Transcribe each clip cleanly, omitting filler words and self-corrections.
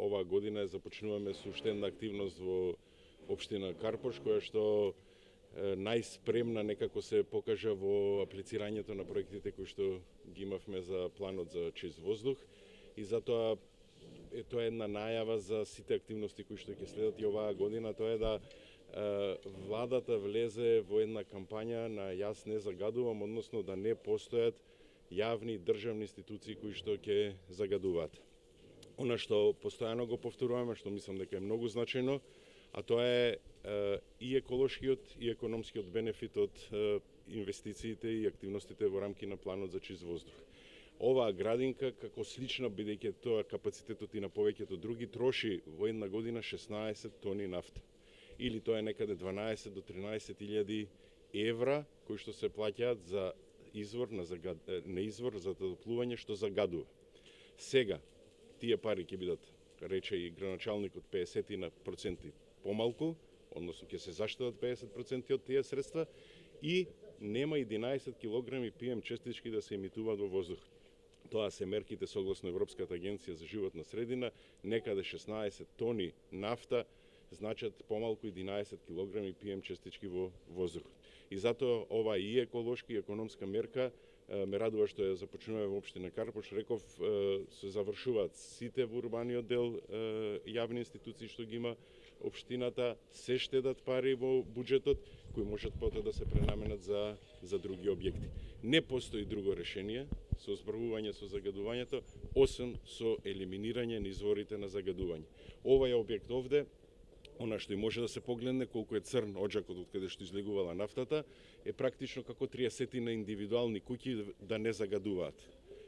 оваа година започнуваме со уште една активност во општина Карпош, која што најспремна некако се покажа во аплицирањето на проектите кои што ги имавме за планот за чист воздух и затоа тоа е една најава за сите активности кои што ќе следат и оваа година, тоа е да владата влезе во една кампања на јас не загадувам, односно да не постојат јавни државни институции кои што ќе загадуваат. Она што постојано го повторуваме, што мислам дека е многу значајно, а тоа е и еколошкиот и економскиот бенефит од инвестициите и активностите во рамки на планот за чист воздух. Оваа градинка, како слична, бидејќи тоа капацитетот и на повеќето други, троши во една година 16 тони нафта. Или тоа е некаде 12 до 13.000 евра, кои што се плаќаат за извор на извор за затоплување што загадува. Сега, тие пари ќе бидат, рече и граначалникот, 50% помалку, односно ќе се заштедат 50% од тие средства и нема 11 килограми PM честички да се емитуваат во воздух. Тоа се мерките согласно Европската агенција за животна средина, некаде 16 тони нафта значат помалку 11 килограми PM честички во воздухот. И затоа ова и еколошки и економска мерка ме радува што ја започнуваме во општина Карпош. Реков, се завршуваат сите во урбаниот дел јавни институции што ги има општината, се штедат пари во буџетот кои можат потоа да се пренаменат за други објекти. Не постои друго решение со збрвување со загадувањето, освен со елиминирање на изворите на загадување. Овој објект овде, она што и може да се погледне колку е црн оджакот од каде што излегувала нафтата, е практично како 30 на индивидуални куќи да не загадуваат.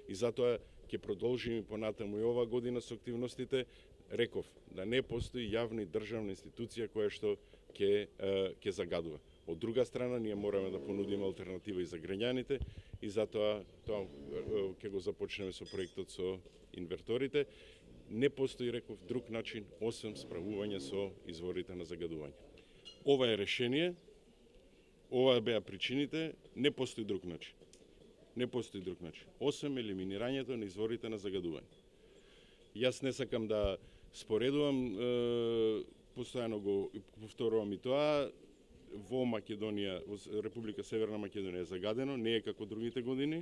И затоа ќе продолжиме понатаму и ова година со активностите. Реков, да не постои јавна и државна институција која што ќе загадува. Од друга страна, ние мораме да понудиме алтернатива и за граѓаните и затоа тоа ќе го започнеме со проектот со инверторите. Не постои, реков, друг начин, освен справување со изворите на загадување. Ова е решение, ова беа причините, не постои друг начин. Не постои друг начин, освен елиминирањето на изворите на загадување. Јас не сакам да споредувам, постојано го повторувам и тоа, во Македонија, во Република Северна Македонија е загадено, не е како другите години,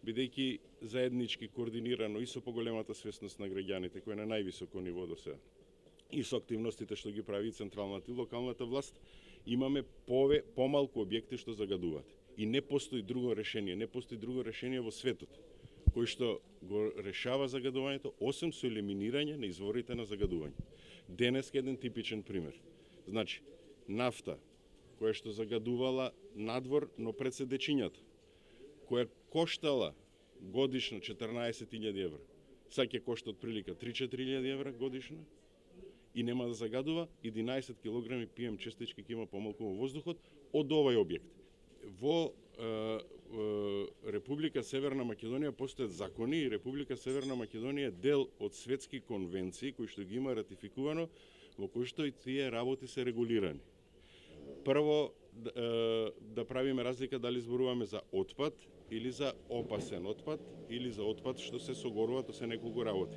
бидејќи заеднички координирано и со поголемата свесност на граѓаните, која е на највисоко ниво до сега, и со активностите што ги прави централната и локалната власт, имаме помалку објекти што загадуваат. И не постои друго решение, не постои друго решение во светот кој што го решава загадувањето, освен со елиминирање на изворите на загадување. Денес е еден типичен пример. Значи, нафта, која што загадувала надвор, но пред се дечињата, која коштала годишно 14.000 евра, сега ќе кошта отприлика 3-4.000 евра годишно и нема да загадува, 11 килограми PM честички ќе има помалку во воздухот од овој објект. Во Република Северна Македонија постојат закони и Република Северна Македонија е дел од светски конвенции кои што ги има ратификувано, во кои што и тие работи се регулирани. Прво, да правиме разлика дали зборуваме за отпад или за опасен отпад или за отпад што се согорува, тоа се неколку работи.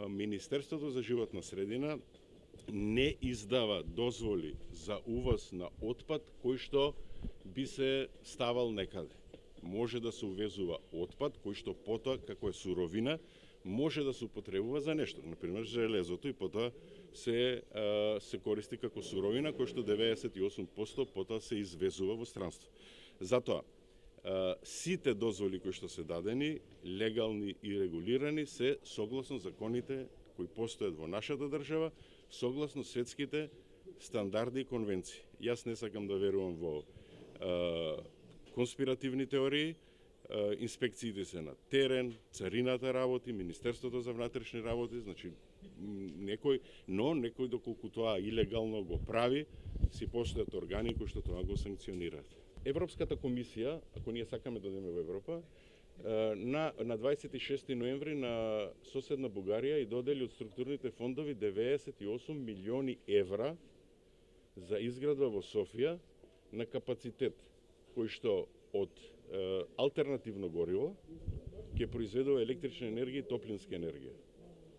Министерството за животна средина не издава дозволи за увоз на отпад кој што би се ставал некаде. Може да се увезува отпад кој што потоа, како е суровина, може да се употребува за нешто, например железото, и потоа се користи како суровина кој што 98% потоа се извезува во странство. Затоа, сите дозволи кои што се дадени, легални и регулирани, се согласно законите кои постојат во нашата држава, согласно светските стандарди и конвенции. Јас не сакам да верувам во конспиративни теории, инспекциите се на терен, царината работи, Министерството за внатрешни работи, значи некој доколку тоа илегално го прави, си постојат органи кои што тоа го санкционираат. Европската комисија, ако ние сакаме да одиме во Европа, на 26 ноември на соседна Бугарија и додели од структурните фондови 98 милиони евра за изградба во Софија на капацитет кој што од алтернативно гориво ќе произведува електрична енергија и топлинска енергија.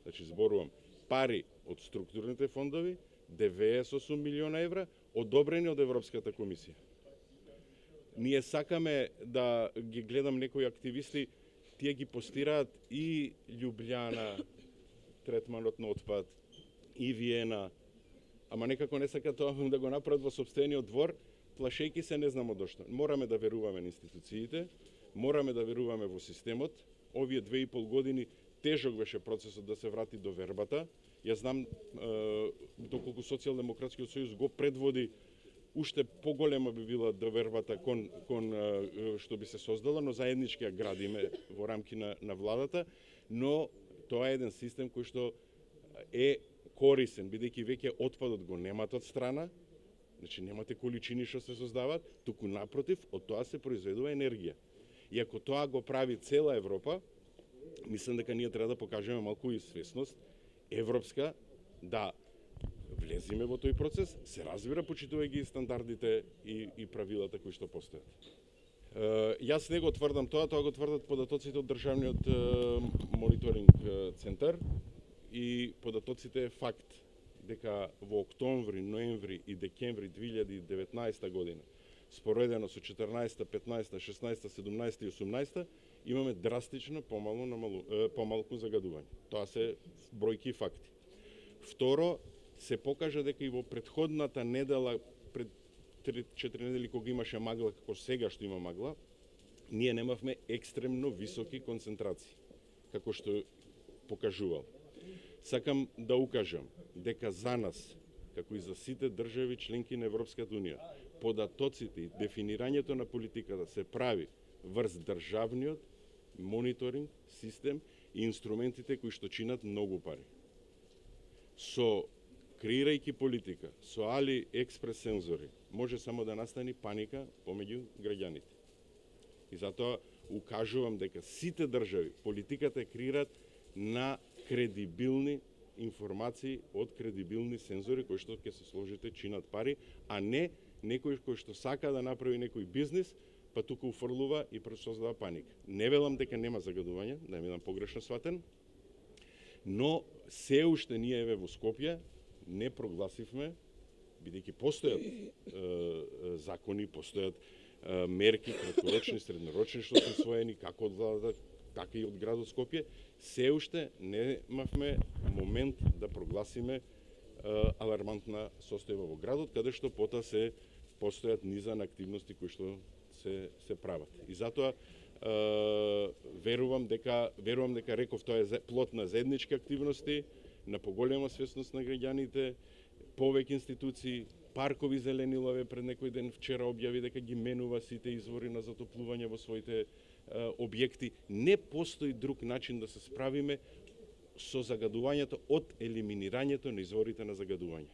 значи зборувам пари од структурните фондови, 98 милиона евра, одобрени од Европската комисија. Ние сакаме да ги гледам некои активисти, тие ги постираат и Љубљана, третманот на отпад, и Виена, ама некако не сакаат тоа да го направат во сопствениот двор, плашејки се не знамо дошто. Мораме да веруваме на институциите, мораме да веруваме во системот. Овие 2,5 години тежок беше процесот да се врати до вербата. Јас знам доколку Социјалдемократскиот сојуз го предводи, уште поголема би била довербата кон што би се создала, но заеднички ја градиме во рамки на владата, но тоа е еден систем кој што е корисен, бидејќи веќе отпадот го немате од страна, значи немате количини што се создаваат, туку напротив, од тоа се произведува енергија. И ако тоа го прави цела Европа, мислам дека ние треба да покажеме малку и свесност европска, да влезиме во тој процес, се разбира, почитувајќи стандардите и правилата кои што постојат. Јас не го тврдам тоа го тврдат податоците од Државниот мониторинг центар и податоците е факт дека во октомври, ноември и декември 2019 година, споредено со 14, 15, 16, 17 и 18, имаме драстично помалку загадување. Тоа се бројки и факти. Второ, се покажа дека и во претходната недела, пред 3-4 недели кога имаше магла, како сега што има магла, ние немавме екстремно високи концентрации, како што покажувал. Сакам да укажам дека за нас, како и за сите држави членки на Европската Унија, податоците и дефинирањето на политиката се прави врз државниот мониторинг систем и инструментите кои што чинат многу пари. Со креирајќи политика, со али експрес сензори, може само да настани паника помеѓу граѓаните. И затоа укажувам дека сите држави политиката креираат на кредибилни информации од кредибилни сензори кои што ќе се сложите чинат пари, а не некој кој што сака да направи некој бизнис, па тука уфрлува и создава паника. Не велам дека нема загадување, да е еден погрешно сватен, но се уште ние еве во Скопје не прогласивме, бидејќи постојат закони, постојат мерки краткорочни, среднорочни што се усвоени како од владата, така и од градот Скопје, се уште немавме момент да прогласиме алармантна состојба во градот, каде што пота се постојат низа на активности кои што се прават. И затоа верувам дека реков тоа е плод на заеднички активности, на поголема свесност на граѓаните, повеќе институции, паркови зелени лове пред некој ден вчера објави дека ги менува сите извори на затоплување во своите објекти. Не постои друг начин да се справиме со загадувањето од елиминирањето на изворите на загадување.